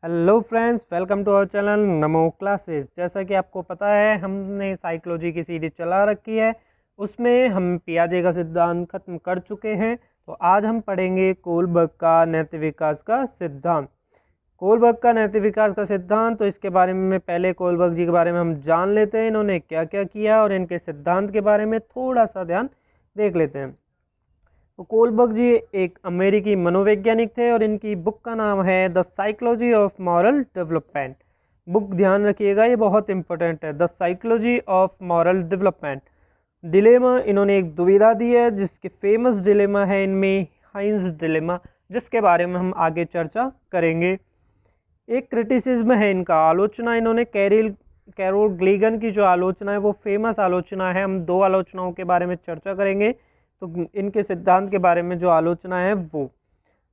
Hello friends, welcome to our channel Namo classes. जैसा कि आपको पता है, हमने साइकोलॉजी की सीरीज चला रखी है। उसमें हम पियाजे का सिद्धांत खत्म कर चुके हैं। तो आज हम पढ़ेंगे कोलबर्ग का नैतिक विकास का सिद्धांत। कोलबर्ग का नैतिक विकास का सिद्धांत, तो इसके बारे में पहले कोलबर्ग जी के बारे में हम जान लेते हैं, इन्होंने क्या क्या किया, और इनके सिद्धांत के बारे में थोड़ा सा ध्यान देख लेते हैं। तो कोलबर्ग जी एक अमेरिकी मनोवैज्ञानिक थे और इनकी बुक का नाम है the psychology of moral development. Book ध्यान रखिएगा, ये बहुत इंपॉर्टेंट है। The psychology of moral development. Dilemma, इन्होंने एक दुविधा दी है जिसके फेमस डिलेमा है इनमें हाइंस डिलेमा, जिसके बारे में हम आगे चर्चा करेंगे। एक क्रिटिसिज्म है इनका, आलोचना। इन्होंने कैरोल ग्लीगन की जो आलोचना है वो फेमस आलोचना है। हम दो आलोचनाओं के बारे में चर्चा करेंगे, तो इनके सिद्धांत के बारे में जो आलोचना है वो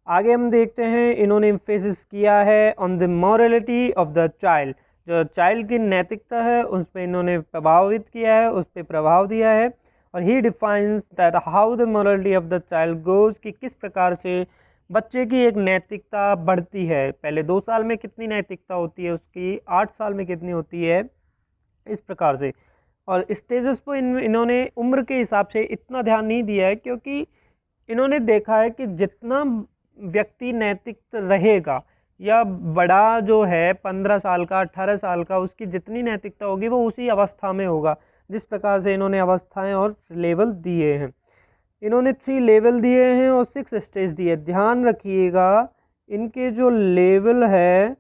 आगे हम देखते हैं। इन्होंने इम्फेसिस किया है on the morality of the child. जो चाइल्ड की नैतिकता है उस पर इन्होंने प्रभावित किया है, उस पर प्रभाव दिया है। और ही defines that how the morality of the child grows, कि किस प्रकार से बच्चे की एक नैतिकता बढ़ती है। पहले 2 साल में कितनी नैतिकता होती है उसकी, 8 साल में कितनी होती है, इस प्रकार से। और स्टेजेस पर इन्होंने उम्र के हिसाब से इतना ध्यान नहीं दिया है, क्योंकि इन्होंने देखा है कि जितना व्यक्ति नैतिक रहेगा, या बड़ा जो है 15 साल का 18 साल का, उसकी जितनी नैतिकता होगी वो उसी अवस्था में होगा। जिस प्रकार से इन्होंने अवस्थाएं और लेवल दिए हैं, इन्होंने 3 लेवल दिए हैं और 6 स्टेज दिए। ध्यान रखिएगा, इनके जो लेवल है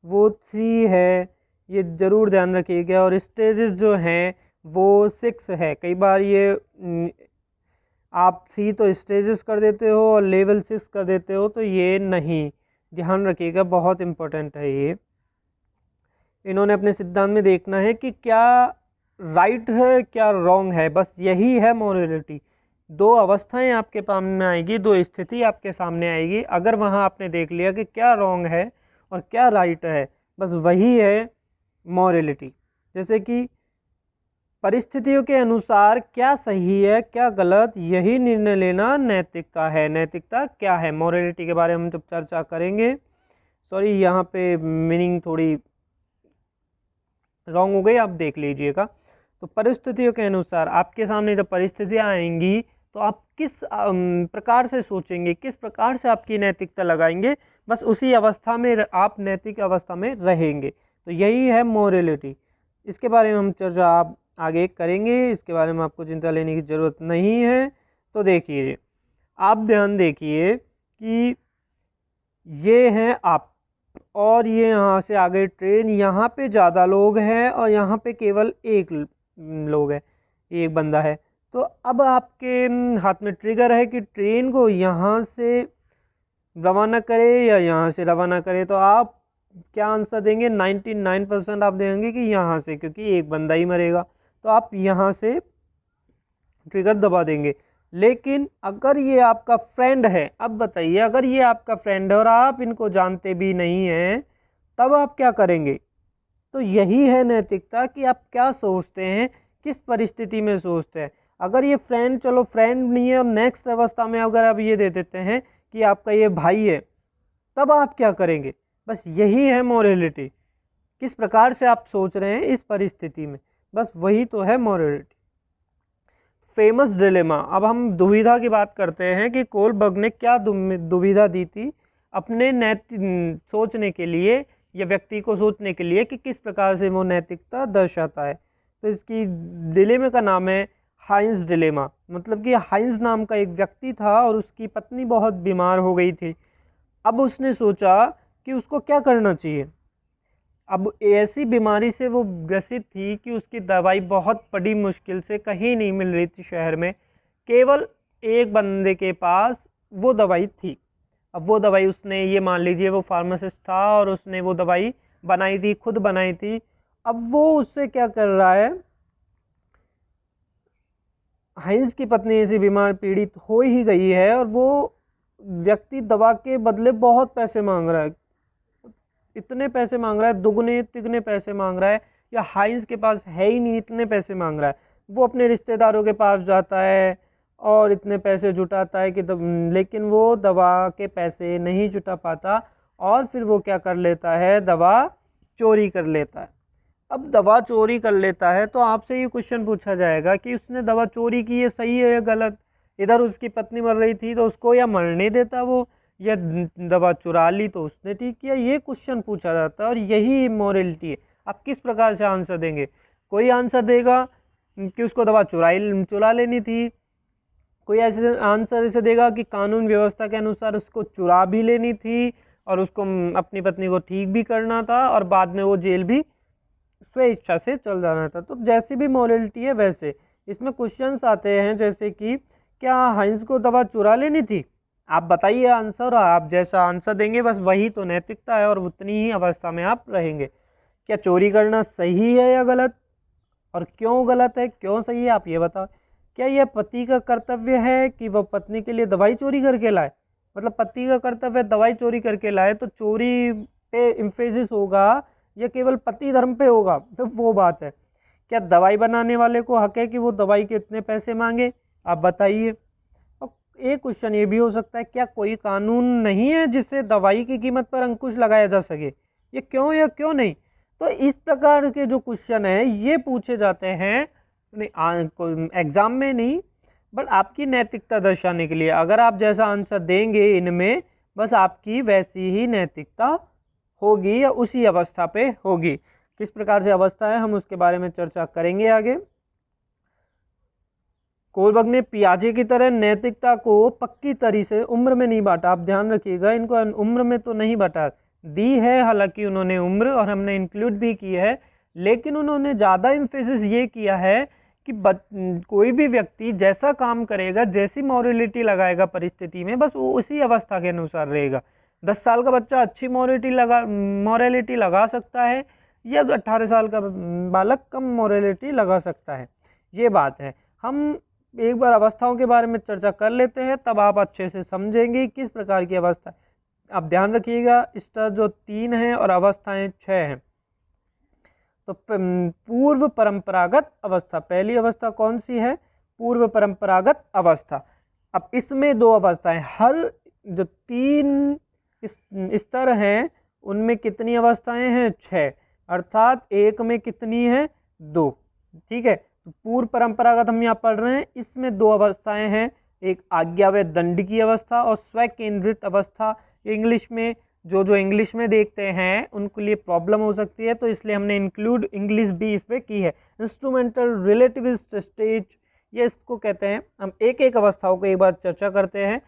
वो 3 है, ये जरूर ध्यान रखिएगा। और स्टेजेस जो हैं वो 6 है। कई बार ये आप 3 तो स्टेजेस कर देते हो और लेवल 6 कर देते हो, तो ये नहीं, ध्यान रखिएगा, बहुत इंपॉर्टेंट है ये। इन्होंने अपने सिद्धांत में देखना है कि क्या राइट है क्या रॉन्ग है, बस यही है मोरलिटी। 2 अवस्थाएं आपके सामने आएगी, 2 स्थिति आपके सामने आएगी। अगर वहां आपने देख लिया कि क्या रॉन्ग है और क्या राइट है, बस वही है मोरलिटी। जैसे कि परिस्थितियों के अनुसार क्या सही है क्या गलत, यही निर्णय लेना नैतिकता है। नैतिकता क्या है, मोरलिटी के बारे में हम जब चर्चा करेंगे। सॉरी, यहाँ पे मीनिंग थोड़ी रॉन्ग हो गई, आप देख लीजिएगा। तो परिस्थितियों के अनुसार आपके सामने जब परिस्थितियां आएंगी, तो आप किस प्रकार से सोचेंगे, किस प्रकार से आपकी नैतिकता लगाएंगे, बस उसी अवस्था में आप नैतिक अवस्था में रहेंगे। तो यही है मोरलिटी। इसके बारे में हम चर्चा आप आगे करेंगे, इसके बारे में आपको चिंता लेने की ज़रूरत नहीं है। तो देखिए, आप ध्यान देखिए कि ये हैं आप, और ये यहाँ से आगे ट्रेन, यहाँ पे ज़्यादा लोग हैं और यहाँ पे केवल एक लोग है, एक बंदा है। तो अब आपके हाथ में ट्रिगर है कि ट्रेन को यहाँ से रवाना करे या यहाँ से रवाना करे। तो आप क्या आंसर देंगे? 99% आप देंगे कि यहाँ से, क्योंकि एक बंदा ही मरेगा। तो आप यहाँ से ट्रिगर दबा देंगे। लेकिन अगर ये आपका फ्रेंड है, अब बताइए, अगर ये आपका फ्रेंड है और आप इनको जानते भी नहीं हैं, तब आप क्या करेंगे? तो यही है नैतिकता, कि आप क्या सोचते हैं, किस परिस्थिति में सोचते हैं। अगर ये फ्रेंड, चलो फ्रेंड नहीं है, और नेक्स्ट अवस्था में अगर आप ये दे देते हैं कि आपका ये भाई है, तब आप क्या करेंगे? बस यही है मोरलिटी, किस प्रकार से आप सोच रहे हैं इस परिस्थिति में, बस वही तो है मोरलिटी। Famous dilemma. अब हम दुविधा की बात करते हैं कि कोलबर्ग ने क्या दुविधा दी थी अपने नैतिक सोचने के लिए, या व्यक्ति को सोचने के लिए कि किस प्रकार से वो नैतिकता दर्शाता है। तो इसकी डिलेमे का नाम है हाइंस डिलेमा। मतलब कि हाइंस नाम का एक व्यक्ति था और उसकी पत्नी बहुत बीमार हो गई थी। अब उसने सोचा कि उसको क्या करना चाहिए। अब ऐसी बीमारी से वो ग्रसित थी कि उसकी दवाई बहुत बड़ी मुश्किल से, कहीं नहीं मिल रही थी शहर में, केवल एक बंदे के पास वो दवाई थी। अब वो दवाई उसने, ये मान लीजिए वो फार्मासिस्ट था और उसने वो दवाई बनाई थी, खुद बनाई थी। अब वो उससे क्या कर रहा है, हाइंस की पत्नी ऐसी बीमार पीड़ित हो ही गई है और वो व्यक्ति दवा के बदले बहुत पैसे मांग रहा है, इतने पैसे मांग रहा है, दुगने तिगने पैसे मांग रहा है, या हाइंस के पास है ही नहीं, इतने पैसे मांग रहा है। वो अपने रिश्तेदारों के पास जाता है और इतने पैसे जुटाता है कि लेकिन वो दवा के पैसे नहीं जुटा पाता। और फिर वो क्या कर लेता है, दवा चोरी कर लेता है। अब दवा चोरी कर लेता है तो आपसे ये क्वेश्चन पूछा जाएगा कि उसने दवा चोरी की है, सही है या गलत। इधर उसकी पत्नी मर रही थी तो उसको या मरने देता वो, या दवा चुरा ली तो उसने ठीक किया, ये क्वेश्चन पूछा जाता है और यही इमोरलिटी है। आप किस प्रकार से आंसर देंगे? कोई आंसर देगा कि उसको दवा चुरा लेनी थी, कोई ऐसे आंसर ऐसे देगा कि कानून व्यवस्था के अनुसार उसको चुरा भी लेनी थी और उसको अपनी पत्नी को ठीक भी करना था और बाद में वो जेल भी स्वे इच्छा से चल जाना था। तो जैसी भी मोरलिटी है वैसे इसमें क्वेश्चंस आते हैं, जैसे कि क्या हंस को दवा चुरा लेनी थी? आप बताइए आंसर, आप जैसा आंसर देंगे बस वही तो नैतिकता है और उतनी ही अवस्था में आप रहेंगे। क्या चोरी करना सही है या गलत, और क्यों गलत है, क्यों सही है, आप ये बताओ। क्या यह पति का कर्तव्य है कि वह पत्नी के लिए दवाई चोरी करके लाए? मतलब पति का कर्तव्य दवाई चोरी करके लाए तो चोरी पे इम्फेसिस होगा या केवल पति धर्म पे होगा, तो वो बात है। क्या दवाई बनाने वाले को हक है कि वो दवाई के इतने पैसे मांगे? आप बताइए। और एक क्वेश्चन ये भी हो सकता है, क्या कोई कानून नहीं है जिससे दवाई की कीमत पर अंकुश लगाया जा सके? ये क्यों या क्यों नहीं? तो इस प्रकार के जो क्वेश्चन है ये पूछे जाते हैं एग्जाम में नहीं, बट आपकी नैतिकता दर्शाने के लिए। अगर आप जैसा आंसर देंगे इनमें, बस आपकी वैसी ही नैतिकता होगी या उसी अवस्था पे होगी। किस प्रकार से अवस्था है हम उसके बारे में चर्चा करेंगे आगे। कोलबर्ग ने पियाजे की तरह नैतिकता को पक्की तरी से उम्र में नहीं बांटा। आप ध्यान रखिएगा, इनको उम्र में तो नहीं बांटा, दी है हालांकि उन्होंने उम्र और हमने इंक्लूड भी की है, लेकिन उन्होंने ज़्यादा इम्फेसिस ये किया है कि कोई भी व्यक्ति जैसा काम करेगा, जैसी मॉरलिटी लगाएगा परिस्थिति में, बस वो उसी अवस्था के अनुसार रहेगा। 10 साल का बच्चा अच्छी मॉरलिटी लगा सकता है या 18 साल का बालक कम मॉरलिटी लगा सकता है, ये बात है। हम एक बार अवस्थाओं के बारे में चर्चा कर लेते हैं, तब आप अच्छे से समझेंगे किस प्रकार की अवस्था। आप ध्यान रखिएगा, स्तर जो 3 है और अवस्थाएं 6 हैं। तो पूर्व परंपरागत अवस्था, पहली अवस्था कौन सी है? पूर्व परंपरागत अवस्था। अब इसमें 2 अवस्थाएं, हर जो 3 स्तर हैं उनमें कितनी अवस्थाएं हैं? 6, अर्थात एक में कितनी है? 2। ठीक है, तो पूर्व परंपरागत हम यहाँ पढ़ रहे हैं, इसमें 2 अवस्थाएं हैं, एक आज्ञा व दंड की अवस्था और स्व केंद्रित अवस्था। इंग्लिश में जो इंग्लिश में देखते हैं उनके लिए प्रॉब्लम हो सकती है, तो इसलिए हमने इंक्लूड इंग्लिश भी इस पर की है। इंस्ट्रूमेंटल रिलेटिविस्ट स्टेज, ये इसको कहते हैं। हम एक एक अवस्थाओं को एक बार चर्चा करते हैं।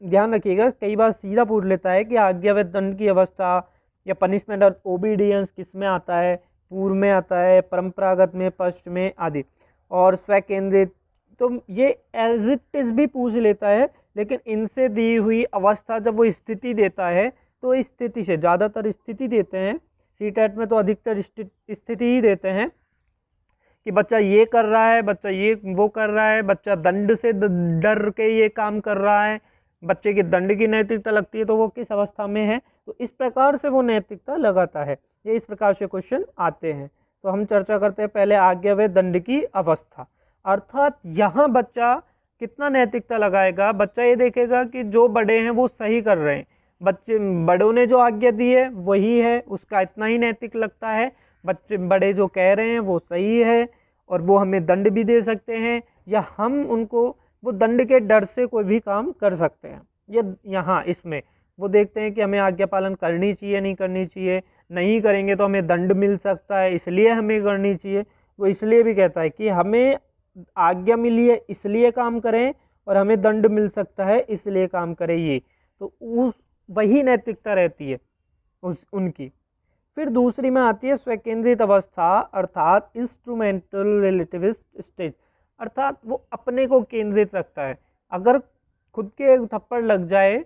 ध्यान रखिएगा, कई बार सीधा पूछ लेता है कि आज्ञा व दंड की अवस्था या पनिशमेंट और ओबीडियंस किस में आता है? पूर्व में आता है, परंपरागत में, पश्च में आदि। और स्व केंद्रित, तो ये एज इट इज भी पूछ लेता है, लेकिन इनसे दी हुई अवस्था जब वो स्थिति देता है तो स्थिति से, ज़्यादातर स्थिति देते हैं, सीटेट में तो अधिकतर स्थिति ही देते हैं कि बच्चा ये कर रहा है, बच्चा ये वो कर रहा है, बच्चा दंड से डर के ये काम कर रहा है, बच्चे की दंड की नैतिकता लगती है तो वो किस अवस्था में है, तो इस प्रकार से वो नैतिकता लगाता है। ये इस प्रकार से क्वेश्चन आते हैं। तो हम चर्चा करते हैं पहले आज्ञा व दंड की अवस्था, अर्थात यहाँ बच्चा कितना नैतिकता लगाएगा। बच्चा ये देखेगा कि जो बड़े हैं वो सही कर रहे हैं, बच्चे बड़ों ने जो आज्ञा दी है वही है, उसका इतना ही नैतिक लगता है। बच्चे बड़े जो कह रहे हैं वो सही है और वो हमें दंड भी दे सकते हैं, या हम उनको वो दंड के डर से कोई भी काम कर सकते हैं। ये यहाँ इसमें वो देखते हैं कि हमें आज्ञा पालन करनी चाहिए, नहीं करनी चाहिए, नहीं करेंगे तो हमें दंड मिल सकता है, इसलिए हमें करनी चाहिए। वो इसलिए भी कहता है कि हमें आज्ञा मिली है इसलिए काम करें और हमें दंड मिल सकता है इसलिए काम करें, ये तो उस वही नैतिकता रहती है उनकी। फिर दूसरी में आती है स्वकेंद्रित अवस्था, अर्थात इंस्ट्रूमेंटल रिलेटिविस्ट स्टेज, अर्थात वो अपने को केंद्रित रखता है। अगर खुद के थप्पड़ लग जाए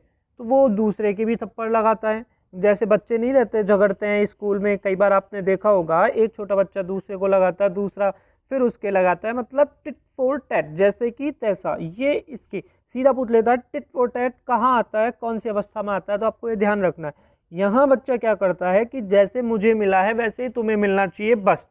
तो वो दूसरे के भी थप्पड़ लगाता है। जैसे बच्चे नहीं रहते, झगड़ते हैं स्कूल में, कई बार आपने देखा होगा, एक छोटा बच्चा दूसरे को लगाता है, दूसरा फिर उसके लगाता है, मतलब टिट फॉर टैट, जैसे कि तैसा। ये इसकी सीधा पूछ लेता है टिट फॉर टैट कहाँ आता है, कौन सी अवस्था में आता है, तो आपको ये ध्यान रखना है। यहाँ बच्चा क्या करता है कि जैसे मुझे मिला है वैसे ही तुम्हें मिलना चाहिए, बस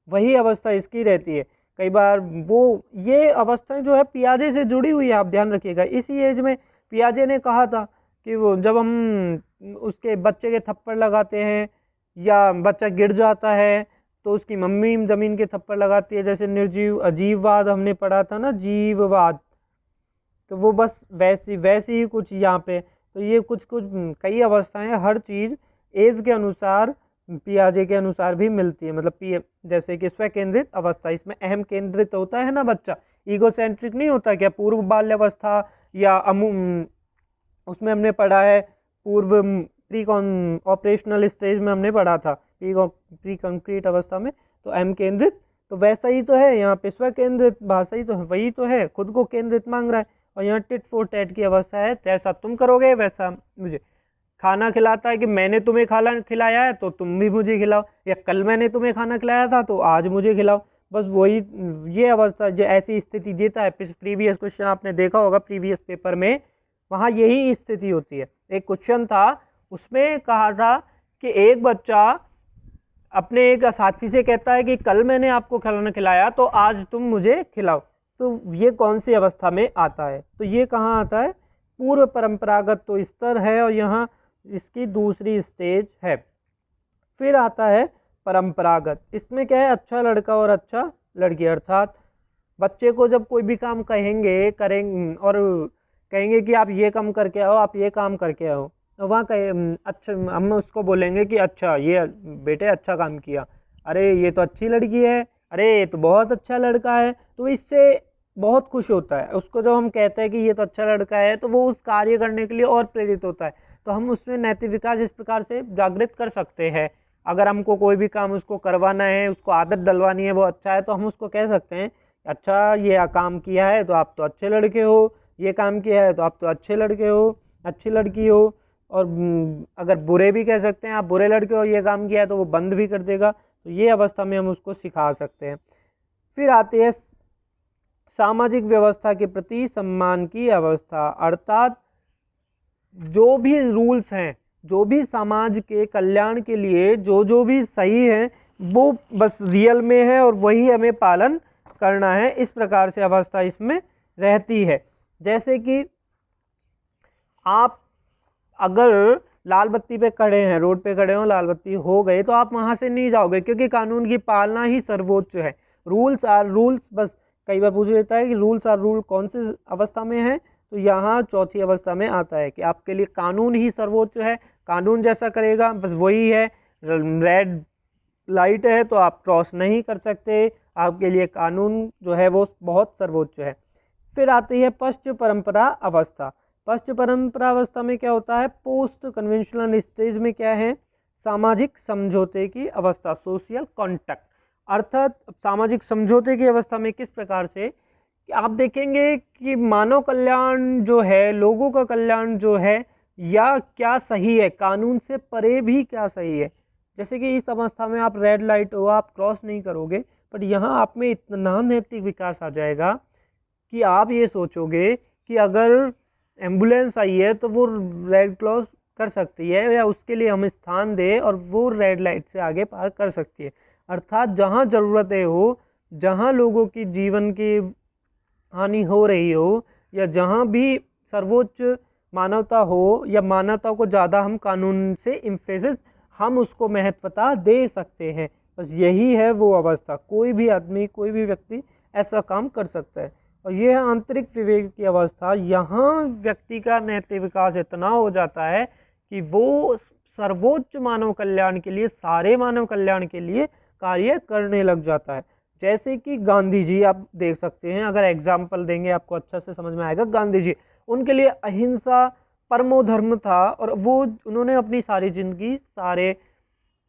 वही अवस्था इसकी रहती है। कई बार वो ये अवस्थाएं जो है पियाजे से जुड़ी हुई है, आप ध्यान रखिएगा। इसी एज में पियाजे ने कहा था कि वो जब हम उसके बच्चे के थप्पड़ लगाते हैं या बच्चा गिर जाता है तो उसकी मम्मी ज़मीन के थप्पड़ लगाती है, जैसे निर्जीव अजीववाद हमने पढ़ा था ना, जीववाद, तो वो बस वैसी वैसी ही कुछ यहाँ पे। तो ये कुछ कुछ कई अवस्थाएं, हर चीज़ एज के अनुसार, पियाजे के अनुसार भी मिलती है। मतलब पी जैसे कि स्व केंद्रित अवस्था, इसमें अहम केंद्रित होता है ना बच्चा, ईगोसेंट्रिक नहीं होता क्या, पूर्व बाल्यावस्था या उसमें हमने पढ़ा है, पूर्व प्री ऑपरेशनल स्टेज में हमने पढ़ा था, प्री कंक्रीट अवस्था में, तो अहम केंद्रित। तो वैसा ही तो है यहाँ पे, स्व केंद्रित भाषा ही तो है, वही तो है, खुद को केंद्रित मांग रहा है। और यहाँ टिट फॉर टैट की अवस्था है, जैसा तुम करोगे वैसा मुझे। खाना खिलाता है कि मैंने तुम्हें खाना खिलाया है तो तुम भी मुझे खिलाओ, या कल मैंने तुम्हें खाना खिलाया था तो आज मुझे खिलाओ, बस वही। ये अवस्था जो ऐसी स्थिति देता है, प्रीवियस क्वेश्चन आपने देखा होगा प्रीवियस पेपर में, वहाँ यही स्थिति होती है। एक क्वेश्चन था, उसमें कहा था कि एक बच्चा अपने एक साथी से कहता है कि कल मैंने आपको खाना खिलाया तो आज तुम मुझे खिलाओ। तो ये कौन सी अवस्था में आता है, तो ये कहाँ आता है, पूर्व परंपरागत तो स्तर है और यहाँ इसकी दूसरी स्टेज है। फिर आता है परंपरागत, इसमें क्या है, अच्छा लड़का और अच्छा लड़की, अर्थात बच्चे को जब कोई भी काम कहेंगे करेंगे और कहेंगे कि आप ये काम करके आओ, आप ये काम करके आओ, तो वहाँ कहे अच्छा, हम उसको बोलेंगे कि अच्छा ये बेटे अच्छा काम किया, अरे ये तो अच्छी लड़की है, अरे ये तो बहुत अच्छा लड़का है, तो इससे बहुत खुश होता है। उसको जब हम कहते हैं कि ये तो अच्छा लड़का है तो वो उस कार्य करने के लिए और प्रेरित होता है। तो हम उसमें नैतिक विकास इस प्रकार से जागृत कर सकते हैं। अगर हमको कोई भी काम उसको करवाना है, उसको आदत डलवानी है, वो अच्छा है, तो हम उसको कह सकते हैं अच्छा ये काम किया है तो आप तो अच्छे लड़के हो, ये काम किया है तो आप तो अच्छे लड़के हो, अच्छी लड़की हो। और अगर बुरे भी कह सकते हैं, आप बुरे लड़के हो, ये काम किया है, तो वो बंद भी कर देगा। तो ये अवस्था में हम उसको सिखा सकते हैं। फिर आती है सामाजिक व्यवस्था के प्रति सम्मान की अवस्था, अर्थात जो भी रूल्स हैं, जो भी समाज के कल्याण के लिए जो जो भी सही है वो बस रियल में है और वही हमें पालन करना है, इस प्रकार से अवस्था इसमें रहती है। जैसे कि आप अगर लाल बत्ती पे खड़े हैं, रोड पे खड़े हो, लाल बत्ती हो गई तो आप वहां से नहीं जाओगे, क्योंकि कानून की पालना ही सर्वोच्च है। रूल्स आर रूल्स, बस कई बार पूछ लेता है कि रूल्स आर रूल कौन सी अवस्था में है, तो यहाँ चौथी अवस्था में आता है कि आपके लिए कानून ही सर्वोच्च है, कानून जैसा करेगा बस वही है। रेड लाइट है तो आप क्रॉस नहीं कर सकते, आपके लिए कानून जो है वो बहुत सर्वोच्च है। फिर आती है पश्च परंपरा अवस्था। पश्च परंपरा अवस्था में क्या होता है, पोस्ट कन्वेंशनल स्टेज में क्या है, सामाजिक समझौते की अवस्था, सोशल कॉन्टैक्ट। अर्थात सामाजिक समझौते की अवस्था में किस प्रकार से कि आप देखेंगे कि मानव कल्याण जो है, लोगों का कल्याण जो है, या क्या सही है, कानून से परे भी क्या सही है। जैसे कि इस अवस्था में आप रेड लाइट हो, आप क्रॉस नहीं करोगे, पर यहाँ आप में इतना नैतिक विकास आ जाएगा कि आप ये सोचोगे कि अगर एम्बुलेंस आई है तो वो रेड क्रॉस कर सकती है, या उसके लिए हम स्थान दें और वो रेड लाइट से आगे पार कर सकती है। अर्थात जहाँ ज़रूरतें हो, जहाँ लोगों की जीवन की हानि हो रही हो, या जहाँ भी सर्वोच्च मानवता हो, या मानवता को ज़्यादा हम कानून से इम्फेसिस हम उसको महत्वता दे सकते हैं। बस यही है वो अवस्था, कोई भी आदमी, कोई भी व्यक्ति ऐसा काम कर सकता है। और ये है आंतरिक विवेक की अवस्था। यहाँ व्यक्ति का नैतिक विकास इतना हो जाता है कि वो सर्वोच्च मानव कल्याण के लिए, सारे मानव कल्याण के लिए कार्य करने लग जाता है। जैसे कि गांधी जी आप देख सकते हैं, अगर एग्जाम्पल देंगे आपको अच्छा से समझ में आएगा। गांधी जी, उनके लिए अहिंसा परमो धर्म था, और वो उन्होंने अपनी सारी जिंदगी सारे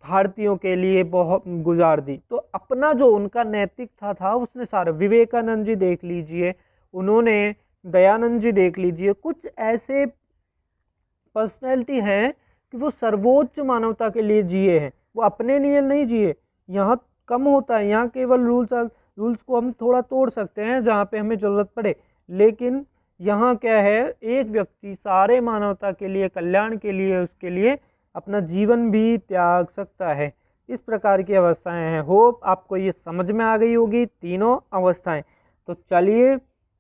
भारतीयों के लिए बहुत गुजार दी। तो अपना जो उनका नैतिक था उसने सारे, विवेकानंद जी देख लीजिए, उन्होंने दयानंद जी देख लीजिए, कुछ ऐसे पर्सनैलिटी हैं कि वो सर्वोच्च मानवता के लिए जिए हैं, वो अपने लिए नहीं जिए। यहाँ कम होता है, यहाँ केवल रूल्स को हम थोड़ा तोड़ सकते हैं जहाँ पे हमें ज़रूरत पड़े, लेकिन यहाँ क्या है, एक व्यक्ति सारे मानवता के लिए, कल्याण के लिए, उसके लिए अपना जीवन भी त्याग सकता है। इस प्रकार की अवस्थाएं हैं। होप आपको ये समझ में आ गई होगी तीनों अवस्थाएं। तो चलिए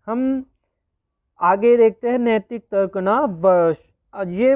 हम आगे देखते हैं नैतिक तर्क ना वश। ये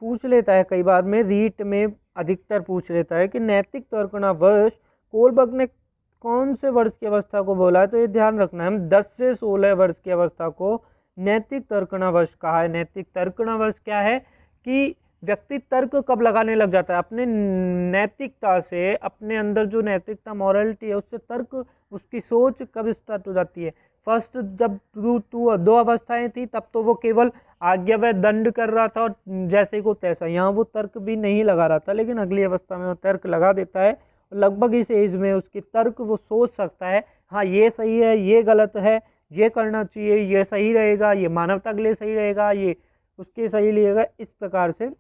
पूछ लेता है कई बार में, रीट में अधिकतर पूछ लेता है कि नैतिक तर्कणावश कोलबर्ग ने कौन से वर्ष की अवस्था को बोला है। तो ये ध्यान रखना है, हम 10 से 16 वर्ष की अवस्था को नैतिक तर्कणावश कहा है। नैतिक तर्कणावश क्या है कि व्यक्ति तर्क कब लगाने लग जाता है, अपने नैतिकता से, अपने अंदर जो नैतिकता मॉरलिटी है उससे तर्क, उसकी सोच कब स्टार्ट हो जाती है। फर्स्ट जब दो अवस्थाएं थी तब तो वो केवल आज्ञा व दंड कर रहा था और जैसे को तैसा, यहाँ वो तर्क भी नहीं लगा रहा था, लेकिन अगली अवस्था में वो तर्क लगा देता है। लगभग इस एज में उसकी तर्क वो सोच सकता है, हाँ ये सही है, ये गलत है, ये करना चाहिए, ये सही रहेगा, ये मानवता के लिए सही रहेगा, ये उसके सही रहेगा। इस प्रकार से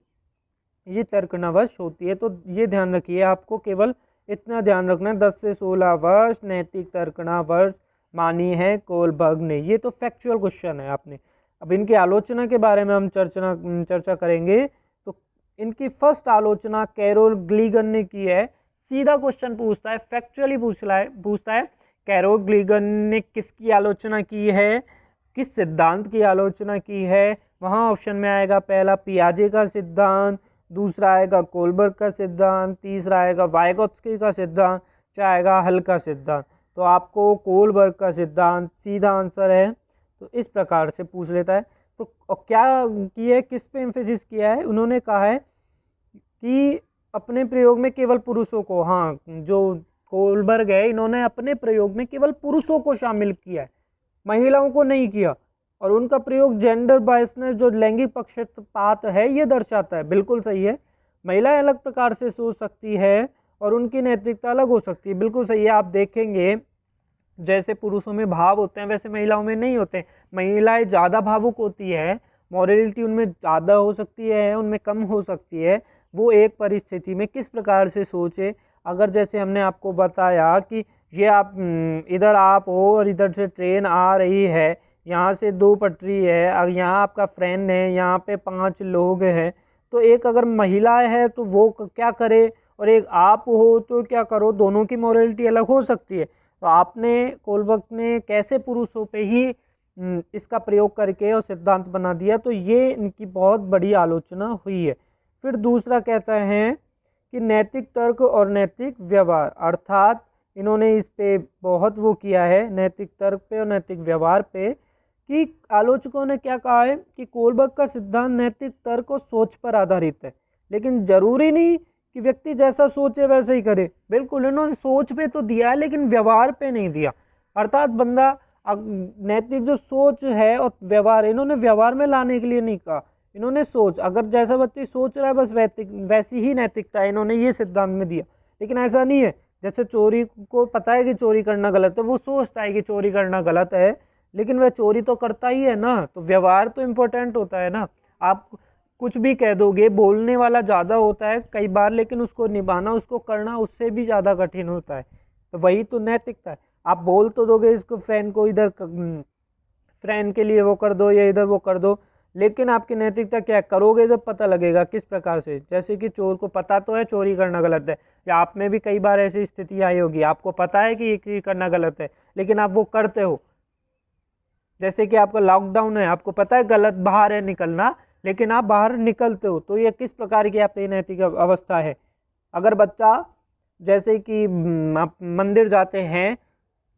ये तर्कणावश होती है। तो ये ध्यान रखिए, आपको केवल इतना ध्यान रखना है, 10 से 16 वर्ष नैतिक तर्कणावश मानी है कोलबर्ग ने। ये तो फैक्चुअल क्वेश्चन है आपने। अब इनकी आलोचना के बारे में हम चर्चा करेंगे। तो इनकी फर्स्ट आलोचना कैरोल ग्लीगन ने की है। सीधा क्वेश्चन पूछता है, फैक्चुअली पूछता है कैरोल ग्लीगन ने किसकी आलोचना की है, किस सिद्धांत की आलोचना की है। वहाँ ऑप्शन में आएगा पहला पियाजे का सिद्धांत, दूसरा आएगा कोलबर्ग का सिद्धांत, तीसरा आएगा वाइगोत्स्की का सिद्धांत, चाहे आएगा हल का सिद्धांत। तो आपको कोलबर्ग का सिद्धांत सीधा आंसर है। तो इस प्रकार से पूछ लेता है। तो क्या किया है, किस पे एम्फेसिस किया है, उन्होंने कहा है कि अपने प्रयोग में केवल पुरुषों को, हाँ जो कोलबर्ग है इन्होंने अपने प्रयोग में केवल पुरुषों को शामिल किया है, महिलाओं को नहीं किया। और उनका प्रयोग जेंडर बायसनेस, जो लैंगिक पक्षपात है, ये दर्शाता है। बिल्कुल सही है, महिलाएं अलग प्रकार से सोच सकती है और उनकी नैतिकता अलग हो सकती है। बिल्कुल सही है। आप देखेंगे जैसे पुरुषों में भाव होते हैं वैसे महिलाओं में नहीं होते। महिलाएं ज़्यादा भावुक होती है, मॉरलिटी उनमें ज़्यादा हो सकती है, उनमें कम हो सकती है। वो एक परिस्थिति में किस प्रकार से सोचे, अगर जैसे हमने आपको बताया कि ये आप इधर आप हो और इधर से ट्रेन आ रही है, यहाँ से 2 पटरी है, और यहाँ आपका फ्रेंड है, यहाँ पे 5 लोग हैं। तो एक अगर महिला है तो वो क्या करे और एक आप हो तो क्या करो, दोनों की मॉरलिटी अलग हो सकती है। तो आपने कोलबर्ग ने कैसे पुरुषों पे ही इसका प्रयोग करके और सिद्धांत बना दिया। तो ये इनकी बहुत बड़ी आलोचना हुई है। फिर दूसरा कहता है कि नैतिक तर्क और नैतिक व्यवहार, अर्थात इन्होंने इस पे बहुत वो किया है, नैतिक तर्क पे और नैतिक व्यवहार पे, कि आलोचकों ने क्या कहा है कि कोलबर्ग का सिद्धांत नैतिक तर्क और सोच पर आधारित है, लेकिन जरूरी नहीं कि व्यक्ति जैसा सोचे वैसे ही करे। बिल्कुल, इन्होंने सोच पे तो दिया है लेकिन व्यवहार पे नहीं दिया। अर्थात बंदा नैतिक जो सोच है और व्यवहार, इन्होंने व्यवहार में लाने के लिए नहीं कहा, इन्होंने सोच, अगर जैसा व्यक्ति सोच रहा है बस वैसी ही नैतिकता है, इन्होंने ये सिद्धांत में दिया। लेकिन ऐसा नहीं है, जैसे चोरी को पता है कि चोरी करना गलत है, वो सोचता है कि चोरी करना गलत है, लेकिन वह चोरी तो करता ही है ना। तो व्यवहार तो इम्पोर्टेंट होता है ना। आप कुछ भी कह दोगे, बोलने वाला ज़्यादा होता है कई बार, लेकिन उसको निभाना, उसको करना उससे भी ज़्यादा कठिन होता है। तो वही तो नैतिकता है। आप बोल तो दोगे इसको, फ्रेंड को इधर फ्रेंड के लिए वो कर दो या इधर वो कर दो, लेकिन आपकी नैतिकता क्या करोगे जब पता लगेगा किस प्रकार से। जैसे कि चोर को पता तो है चोरी करना गलत है, या आप में भी कई बार ऐसी स्थिति आई होगी, आपको पता है कि ये चीज करना गलत है लेकिन आप वो करते हो। जैसे कि आपका लॉकडाउन है, आपको पता है गलत बाहर है निकलना, लेकिन आप बाहर निकलते हो, तो ये किस प्रकार की आपकी नैतिक अवस्था है। अगर बच्चा जैसे कि आप मंदिर जाते हैं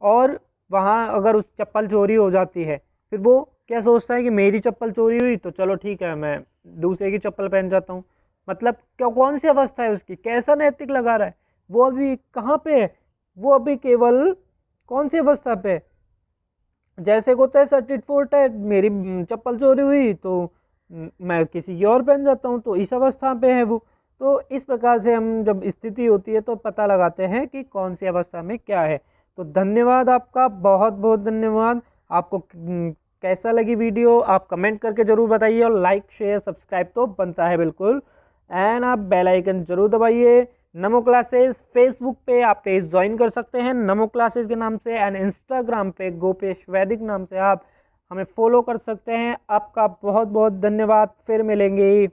और वहाँ अगर उस चप्पल चोरी हो जाती है, फिर वो क्या सोचता है कि मेरी चप्पल चोरी हुई तो चलो ठीक है मैं दूसरे की चप्पल पहन जाता हूँ। मतलब क्या, कौन सी अवस्था है उसकी, कैसा नैतिक लगा रहा है, वो अभी कहाँ पे है, वो अभी केवल कौन सी अवस्था पे है। जैसे को तैसा टिट फॉर टैट, मेरी चप्पल चोरी हुई तो मैं किसी की और पहन जाता हूँ, तो इस अवस्था पे है वो। तो इस प्रकार से हम जब स्थिति होती है तो पता लगाते हैं कि कौन सी अवस्था में क्या है। तो धन्यवाद आपका, बहुत बहुत धन्यवाद। आपको कैसा लगी वीडियो आप कमेंट करके जरूर बताइए, और लाइक शेयर सब्सक्राइब तो बनता है बिल्कुल, एंड आप बेल आइकन जरूर दबाइए। नमो क्लासेस फेसबुक पे आप पेज ज्वाइन कर सकते हैं नमो क्लासेस के नाम से, एंड इंस्टाग्राम पे गोपेश वैदिक नाम से आप हमें फॉलो कर सकते हैं। आपका बहुत बहुत धन्यवाद, फिर मिलेंगे।